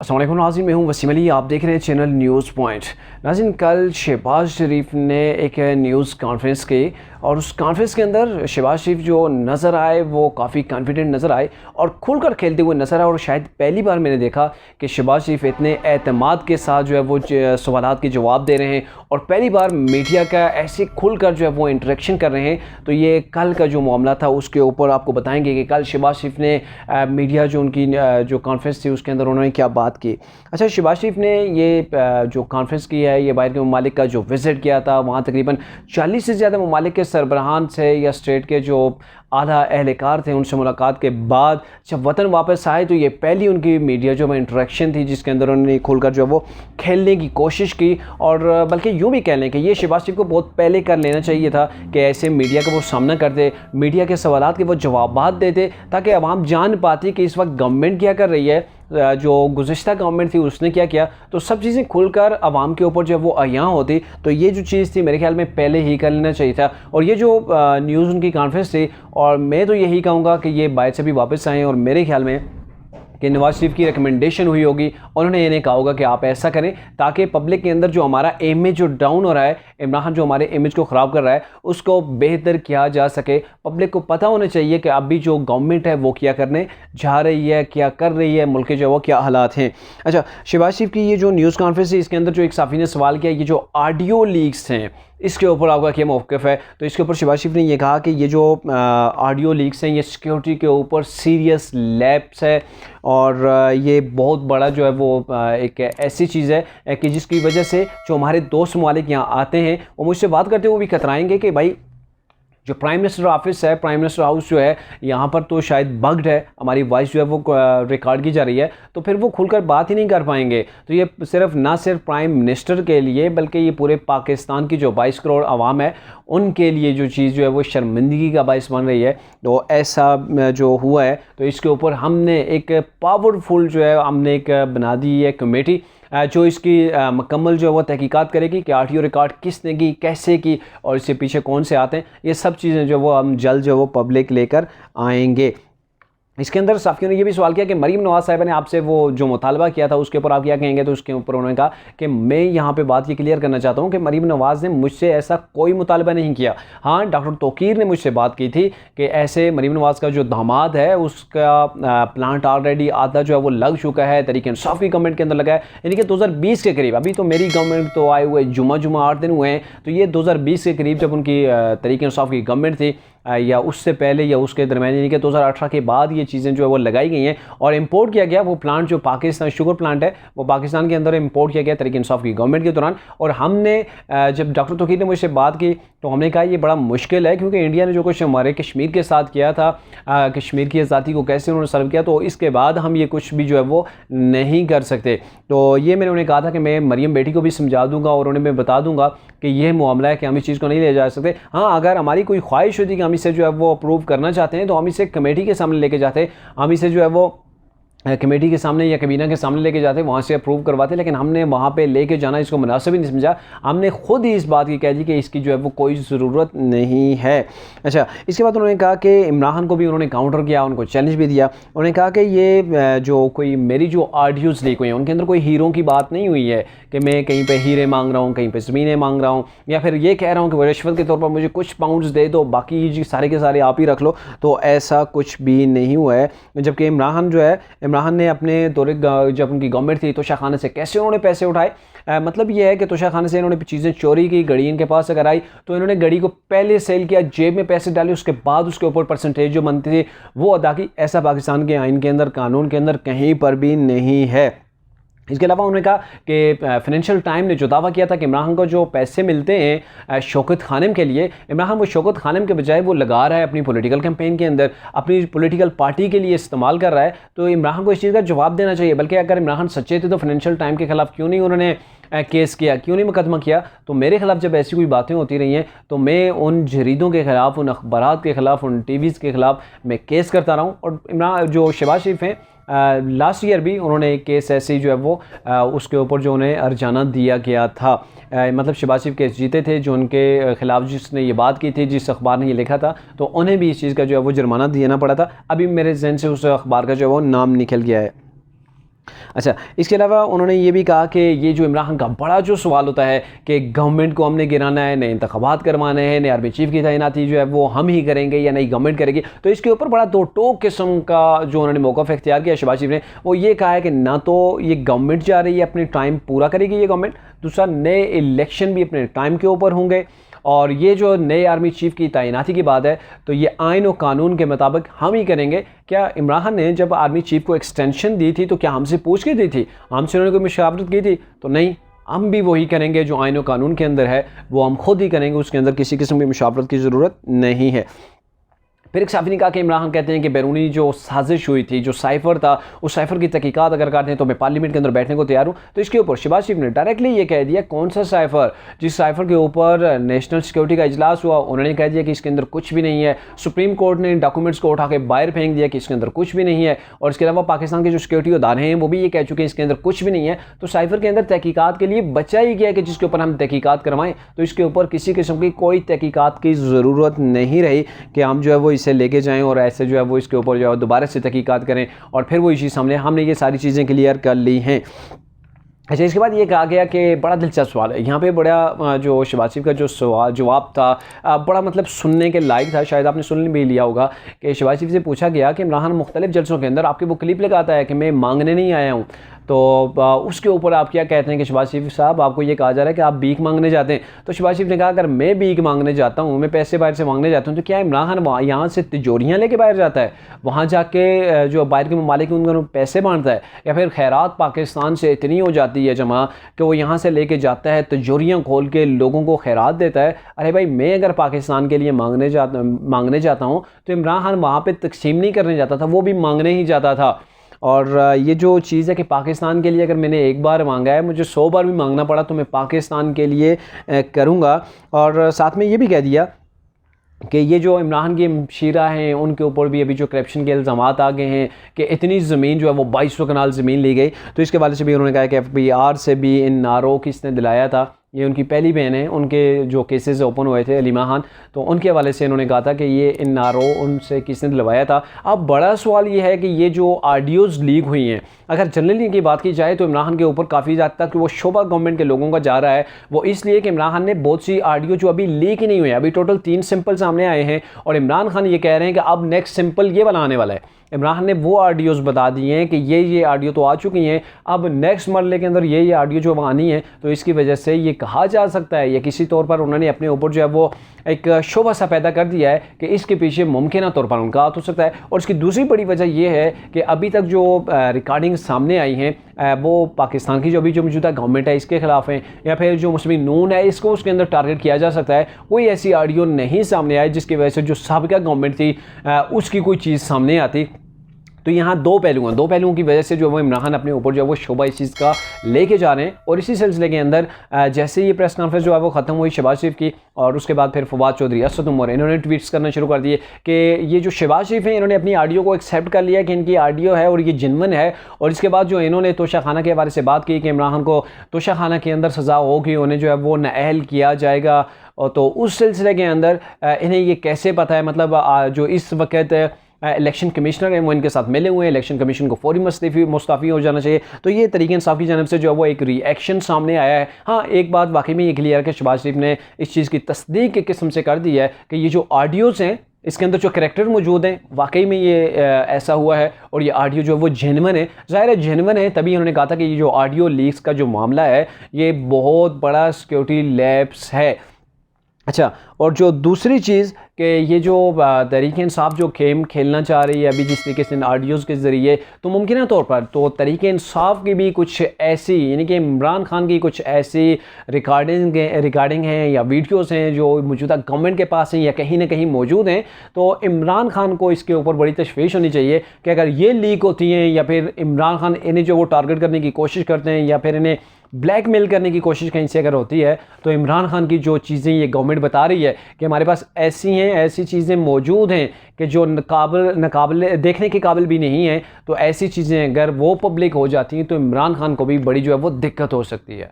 अस्सलाम वालेकुम नाज़रीन, मैं हूं वसीम अली। आप देख रहे हैं चैनल न्यूज़ पॉइंट। नाज़रीन, कल शहबाज शरीफ ने एक न्यूज़ कॉन्फ्रेंस की और उस कॉन्फ्रेंस के अंदर शहबाज शरीफ जो नज़र आए वो काफ़ी कॉन्फिडेंट नज़र आए और खुलकर खेलते हुए नज़र आए। और शायद पहली बार मैंने देखा कि शहबाज शरीफ इतने एतमाद के साथ जो है वो सवालात के जवाब दे रहे हैं और पहली बार मीडिया का ऐसे खुलकर जो है वो इंटरेक्शन कर रहे हैं। तो ये कल का जो मामला था उसके ऊपर आपको बताएंगे कि कल शहबाज शरीफ ने मीडिया जो उनकी जो कॉन्फ्रेंस थी उसके अंदर उन्होंने क्या बात की। अच्छा, शहबाज शरीफ ने ये जो कॉन्फ्रेंस की है, ये बाहर के ममालिक का जो विज़िट किया था, वहाँ तकरीबन 40 से ज़्यादा ममालिक के सरबराहान से या स्टेट के जो आला एहलकार थे उनसे मुलाकात के बाद जब वतन वापस आए तो ये पहली उनकी मीडिया जो इंटरेक्शन थी जिसके अंदर उन्होंने खुलकर जो है वो खेलने की कोशिश की। और बल्कि यूँ भी कह लें कि ये शहबाज शरीफ को बहुत पहले कर लेना चाहिए था कि ऐसे मीडिया का वो सामना करते, मीडिया के सवालात के वो जवाबात देते ताकि आवाम जान पाती कि इस वक्त गवर्नमेंट क्या कर रही है, जो गुज़िश्ता गवर्नमेंट थी उसने क्या किया। तो सब चीज़ें खुलकर आवाम के ऊपर जब वो आयां होती तो ये जो चीज़ थी मेरे ख्याल में पहले ही कर लेना चाहिए था। और ये जो न्यूज़ उनकी कॉन्फ्रेंस थी, और मैं तो यही कहूँगा कि ये बाहर से भी वापस आएँ और मेरे ख्याल में कि नवाज शरीफ की रिकमेंडेशन हुई होगी और उन्होंने इन्हें कहा होगा कि आप ऐसा करें ताकि पब्लिक के अंदर जो हमारा इमेज जो डाउन हो रहा है, इमरान खान जो हमारे इमेज को ख़राब कर रहा है उसको बेहतर किया जा सके। पब्लिक को पता होना चाहिए कि अभी जो गवर्नमेंट है वो क्या करने जा रही है, क्या कर रही है, मुल्क के जो वो क्या हालात हैं। अच्छा, शहबाज शरीफ की ये जो न्यूज़ कॉन्फ्रेंस है इसके अंदर जो एक साफ़ी ने सवाल किया, ये जो ऑडियो लीक्स हैं इसके ऊपर आपका क्या मौक़िफ़ है। तो इसके ऊपर शहबाज शरीफ ने यह कहा कि ये जो ऑडियो लीक्स हैं ये सिक्योरिटी के ऊपर सीरियस लैप्स है और ये बहुत बड़ा जो है वो एक ऐसी चीज़ है कि जिसकी वजह से जो हमारे दोस्त ममालिक यहाँ आते हैं वो मुझसे बात करते हुए भी कतराएंगे कि भाई जो प्राइम मिनिस्टर ऑफिस है, प्राइम मिनिस्टर हाउस जो है यहाँ पर तो शायद बग्ड है, हमारी वॉइस जो है वो रिकॉर्ड की जा रही है, तो फिर वो खुलकर बात ही नहीं कर पाएंगे। तो ये सिर्फ ना सिर्फ प्राइम मिनिस्टर के लिए बल्कि ये पूरे पाकिस्तान की जो 22 करोड़ आवाम है उनके लिए जो चीज़ जो है वो शर्मिंदगी का बायस बन रही है। तो ऐसा जो हुआ है तो इसके ऊपर हमने एक पावरफुल जो है हमने एक बना दी है कमेटी जो इसकी मुकम्मल जो है वो तहकीकात करेगी कि ऑडियो रिकॉर्ड किसने की, कैसे की और इसके पीछे कौन से आते हैं। ये सब चीज़ें जो वो हम जल्द जो वो पब्लिक लेकर आएंगे। इसके अंदर साफियों ने ये भी सवाल किया कि मरीम नवाज़ साहिबा ने आपसे वो जो मुतालबा किया था उसके ऊपर आप क्या कहेंगे। तो उसके ऊपर उन्होंने कहा कि मैं यहाँ पे बात ये क्लियर करना चाहता हूँ कि मरीम नवाज़ ने मुझसे ऐसा कोई मुतालबा नहीं किया। हाँ, डॉक्टर तौकीर ने मुझसे बात की थी कि ऐसे मरीम नवाज़ का जो दामाद है उसका प्लांट ऑलरेडी आधा जो है वो लग चुका है, तरीके इंसाफ की गवर्नमेंट के अंदर लगा है, यानी कि 2020 के करीब। अभी तो मेरी गवर्नमेंट तो आए हुए जुमा 8 दिन हुए हैं, तो ये 2020 के करीब जब उनकी तरीके इंसाफ की गवर्नमेंट थी या उससे पहले या उसके दरमियान, यानी कि 2018 के बाद ये चीज़ें जो है वो लगाई गई हैं और इंपोर्ट किया गया। वो प्लांट जो पाकिस्तान शुगर प्लांट है वो पाकिस्तान के अंदर इंपोर्ट किया गया तरीके इंसाफ की गवर्नमेंट के दौरान। और हमने जब डॉक्टर तौकीर ने मुझसे बात की तो हमने कहा ये बड़ा मुश्किल है क्योंकि इंडिया ने जो कुछ हमारे कश्मीर के साथ किया था, कश्मीर की आज़ादी को कैसे उन्होंने सर्व किया, तो इसके बाद हम ये कुछ भी जो है वो नहीं कर सकते। तो ये मैंने उन्हें कहा था कि मैं मरीम बेटी को भी समझा दूंगा और उन्हें मैं बता दूंगा कि यह मामला है कि हम इस चीज़ को नहीं ले जा सकते। हाँ, अगर हमारी कोई ख्वाहिश होती कि हम इसे जो है वो अप्रूव करना चाहते हैं तो हम इसे कमेटी के सामने लेके जाते हैं, हम इसे जो है वो कमेटी के सामने या कैबिनेट के सामने लेके जाते, वहाँ से अप्रूव करवाते, लेकिन हमने वहाँ पे लेके जाना इसको मुनासिब ही नहीं समझा। हमने खुद ही इस बात की कह दी कि इसकी जो है वो कोई ज़रूरत नहीं है। अच्छा, इसके बाद उन्होंने कहा कि इमरान खान को भी उन्होंने काउंटर किया, उनको चैलेंज भी दिया। उन्होंने कहा कि ये जो कोई मेरी जो ऑडियोज़ लीक हुई हैं उनके अंदर कोई हीरों की बात नहीं हुई है कि मैं कहीं पर हीरे मांग रहा हूँ, कहीं पर ज़मीनें मांग रहा हूँ, या फिर ये कह रहा हूँ कि रिश्वत के तौर पर मुझे कुछ पाउंड्स दे दो, बाकी जी सारे के सारे आप ही रख लो। तो ऐसा कुछ भी नहीं हुआ है। जबकि इमरान खान जो है, इमरान खान ने अपने दौरे जब उनकी गवर्नमेंट थी तोशा खाने से कैसे उन्होंने पैसे उठाए, मतलब ये है कि तोशा खाने से इन्होंने चीज़ें चोरी की, घड़ी इनके पास अगर आई तो इन्होंने घड़ी को पहले सेल किया, जेब में पैसे डाले, उसके बाद उसके ऊपर परसेंटेज जो बनती थी वो अदा की। ऐसा पाकिस्तान के आइन के अंदर, कानून के अंदर कहीं पर भी नहीं है। इसके अलावा उन्होंने कहा कि फाइनेंशियल टाइम ने जो दावा किया था कि इमरान खान को जो पैसे मिलते हैं शौकत खानम के लिए, इमरान खान वो शौकत खानम के बजाय वो लगा रहा है अपनी पॉलिटिकल कैंपेन के अंदर, अपनी पॉलिटिकल पार्टी के लिए इस्तेमाल कर रहा है। तो इमरान खान को इस चीज़ का जवाब देना चाहिए। बल्कि अगर इमरान खान सच्चे थे तो फाइनेंशियल टाइम के खिलाफ क्यों नहीं उन्होंने केस किया, क्यों नहीं मुकदमा किया। तो मेरे खिलाफ जब ऐसी कोई बातें होती रही हैं तो मैं उन जरीदों के ख़िलाफ़, उन अखबारात के ख़िलाफ़, उन टीवीज़ के ख़िलाफ़ मैं केस करता रहा हूँ। और इमरान जो शहबाज शरीफ हैं लास्ट ईयर भी उन्होंने एक केस ऐसे ही जो है वो उसके ऊपर जो उन्हें अर्जाना दिया गया था, मतलब शहबाज शरीफ केस जीते थे जो उनके ख़िलाफ़ जिसने ये बात की थी, जिस अखबार ने ये लिखा था, तो उन्हें भी इस चीज़ का जो है वो जुर्माना देना पड़ा था। अभी मेरे जहन से उस अखबार का जो है वो नाम निकल गया है। अच्छा, इसके अलावा उन्होंने ये भी कहा कि ये जो इमरान खान का बड़ा जो सवाल होता है कि गवर्नमेंट को हमने गिराना है, नए इंतखाबात करवाने हैं, नए आर्मी चीफ की तैनाती जो है वो हम ही करेंगे या नई गवर्नमेंट करेगी। तो इसके ऊपर बड़ा दो टोक किस्म का जो उन्होंने मौक़िफ़ इख्तियार किया शहबाज शरीफ ने, वो ये कहा है कि ना तो ये गवर्नमेंट जा रही है अपनी टाइम पूरा करेगी ये गवर्नमेंट, दूसरा नए इलेक्शन भी अपने टाइम के ऊपर होंगे, और ये जो नए आर्मी चीफ की तैनाती की बात है तो ये आइन और कानून के मुताबिक हम ही करेंगे। क्या इमरान खान ने जब आर्मी चीफ को एक्सटेंशन दी थी तो क्या हमसे पूछ के दी थी, हमसे उन्होंने कोई मुशावरत की थी? तो नहीं, हम भी वही करेंगे जो आइन और कानून के अंदर है वो हम खुद ही करेंगे, उसके अंदर किसी किस्म की मुशावरत की ज़रूरत नहीं है। फिर एक साफ़ी ने कहा कि इमरान खान कहते हैं कि बैरूनी जो साजिश हुई थी, जो साइफ़र था, उस साइफ़र की तहकीकात अगर करते हैं तो मैं पार्लियामेंट के अंदर बैठने को तैयार हूँ। तो इसके ऊपर शहबाज शरीफ ने डायरेक्टली ये कह दिया कौन सा साइफ़र, जिस साइफ़र के ऊपर नेशनल सिक्योरिटी का इजलास हुआ उन्होंने कह दिया कि इसके अंदर कुछ भी नहीं है। सुप्रीम कोर्ट ने डॉक्यूमेंट्स को उठा के बाहर फेंक दिया कि इसके अंदर कुछ भी नहीं है, और इसके अलावा पाकिस्तान के जो सिक्योरिटी अदारे हैं वो भी ये कह चुके हैं इसके अंदर कुछ भी नहीं है। तो साइफ़र के अंदर तहकीकात के लिए बचा ही गया कि जिसके ऊपर हम तहकीकात करवाएं, तो इसके ऊपर किसी किस्म की कोई तहकीकात की ज़रूरत नहीं रही कि हम जो है वो इसे लेके जाएँ और ऐसे जो है वो इसके ऊपर जो है दोबारा से तहकीकात करें और फिर वो इसी सामने हमने ये सारी चीज़ें क्लियर कर ली हैं। अच्छा, इसके बाद ये कहा गया कि बड़ा दिलचस्प सवाल है यहाँ पे, बड़ा जो शहबाज शरीफ का जो सवाल जवाब था बड़ा मतलब सुनने के लायक था, शायद आपने सुन भी लिया होगा कि शहबाज शरीफ से पूछा गया कि इमरान खान मुख्तलिफ जलसों के अंदर आपके वो क्लिप लगाता है कि मैं मांगने नहीं आया हूँ, तो उसके ऊपर आप क्या कहते हैं कि शहबाज शरीफ साहब आपको ये कहा जा रहा है कि आप भीख मांगने जाते हैं। तो शहबाज शरीफ ने कहा अगर मैं भीख मांगने जाता हूँ, मैं पैसे बाहर से मांगने जाता हूँ, तो क्या इमरान खान वहाँ यहाँ से तिजोरियाँ लेके बाहर जाता है, वहाँ जाके जो बाहर के ममालिक उनको पैसे बांटता है, या फिर खैरात पाकिस्तान से इतनी हो जाती है जमा कि वो यहाँ से लेके जाता है तिजोरियाँ खोल के लोगों को खैरात देता है? अरे भाई, मैं अगर पाकिस्तान के लिए मांगने जाता हूँ तो इमरान खान वहाँ पर तकसीम नहीं करने जाता था, वो भी मांगने ही जाता था। और ये जो चीज़ है कि पाकिस्तान के लिए अगर मैंने एक बार मांगा है, मुझे 100 बार भी मांगना पड़ा तो मैं पाकिस्तान के लिए करूँगा। और साथ में ये भी कह दिया कि ये जो इमरान की मशीरा हैं उनके ऊपर भी अभी जो करप्शन के इल्ज़ामात आ गए हैं कि इतनी ज़मीन जो है वो 2200 कनाल ज़मीन ली गई। तो इसके वाले से भी उन्होंने कहा कि FBI से भी इन नारों किसने दिलाया था, ये उनकी पहली बहन है, उनके जो केसेस ओपन हुए थे अलीमा खान, तो उनके हवाले से इन्होंने कहा था कि ये इन नारों उनसे किसने दिलवाया था। अब बड़ा सवाल ये है कि ये जो ऑडियोज़ लीक हुई हैं, अगर जनरली की बात की जाए तो इमरान खान के ऊपर काफ़ी ज़्यादा तक वो शोभा गवर्नमेंट के लोगों का जा रहा है, वो इसलिए कि इमरान खान ने बहुत सी ऑडियो जो अभी लीक ही नहीं हुई, अभी टोटल 3 सिंपल सामने आए हैं, और इमरान खान ये कह रहे हैं कि अब नेक्स्ट सिंपल ये वाला आने वाला है। इमरान खान ने वो ऑडियोज़ बता दिए हैं कि ये ऑडियो तो आ चुकी हैं, अब नेक्स्ट मरले के अंदर ये ऑडियो जो आनी है, तो इसकी वजह से ये कहा जा सकता है या किसी तौर पर उन्होंने अपने ऊपर जो है वो एक शोभा सा पैदा कर दिया है कि इसके पीछे मुमकिन तौर पर उनका हाथ हो सकता है। और इसकी दूसरी बड़ी वजह यह है कि अभी तक जो रिकॉर्डिंग सामने आई हैं वो पाकिस्तान की जो अभी जो मौजूदा गवर्नमेंट है इसके खिलाफ हैं, या फिर जो मुस्लिम नून है इसको उसके अंदर टारगेट किया जा सकता है। कोई ऐसी ऑडियो नहीं सामने आई जिसकी वजह से जो साबिका गवर्नमेंट थी उसकी कोई चीज़ सामने आती। तो यहाँ दो पहलुओं की वजह से जो वो इमरान खान अपने ऊपर जो है वो शोभा इस चीज़ का लेके जा रहे हैं। और इसी सिलसिले के अंदर जैसे ये प्रेस कॉन्फ्रेंस जो है वो ख़त्म हुई शहबाज शरीफ की, और उसके बाद फिर फवाद चौधरी, असद उमर, इन्होंने ट्वीट्स करना शुरू कर दिए कि ये जो शहबाज शरीफ हैं इन्होंने अपनी ऑडियो को एक्सेप्ट कर लिया कि इनकी ऑडियो है और ये जिनमन है। और इसके बाद जो इन्होंने तोशा खाना के हवाले से बात की कि इमरान खान को तोशा खाना के अंदर सज़ा होगी, उन्हें जो है वो नाअहल किया जाएगा, और तो उस सिलसिले के अंदर इन्हें ये कैसे पता है, मतलब जो इस वक्त इलेक्शन कमिश्नर हैं वो इनके साथ मिले हुए हैं, इलेक्शन कमीशन को फौरी मुस्तफ़ी हो जाना चाहिए। तो ये तरीके इंसाफ की जानिब से जो है वो एक रिएक्शन सामने आया है। हाँ, एक बात वाकई में ये क्लियर है कि शहबाज शरीफ ने इस चीज़ की तस्दीक की किस्म से कर दी है कि ये जो ऑडियोज़ हैं इसके अंदर जो करैक्टर मौजूद हैं वाकई में ये ऐसा हुआ है, और ये ऑडियो जो है वो जेन्युइन है। ज़ाहिर है जेन्युइन है, तभी उन्होंने कहा था कि ये जो ऑडियो लीक्स का जो मामला है ये बहुत बड़ा सिक्योरिटी लैप्स है। अच्छा, और जो दूसरी चीज़ कि ये जो तहरीक इंसाफ जो गेम खेलना चाह रही है अभी जिस तरीके से ऑडियोज़ के ज़रिए, तो मुमकिन तौर पर तो तहरीक इंसाफ की भी कुछ ऐसी, यानी कि इमरान खान की कुछ ऐसी रिकॉर्डिंग हैं या वीडियोज़ हैं जो मौजूदा गवर्नमेंट के पास हैं या कहीं ना कहीं मौजूद हैं। तो इमरान खान को इसके ऊपर बड़ी तशवीश होनी चाहिए कि अगर ये लीक होती हैं या फिर इमरान खान इन्हें जो वो टारगेट करने की कोशिश करते हैं या फिर इन्हें ब्लैकमेल करने की कोशिश कहीं से अगर होती है, तो इमरान खान की जो चीज़ें ये गवर्नमेंट बता रही है कि हमारे पास ऐसी चीज़ें मौजूद हैं कि जो नाकाबिल देखने के काबिल भी नहीं है, तो ऐसी चीज़ें अगर वो पब्लिक हो जाती हैं तो इमरान खान को भी बड़ी जो है वो दिक्कत हो सकती है।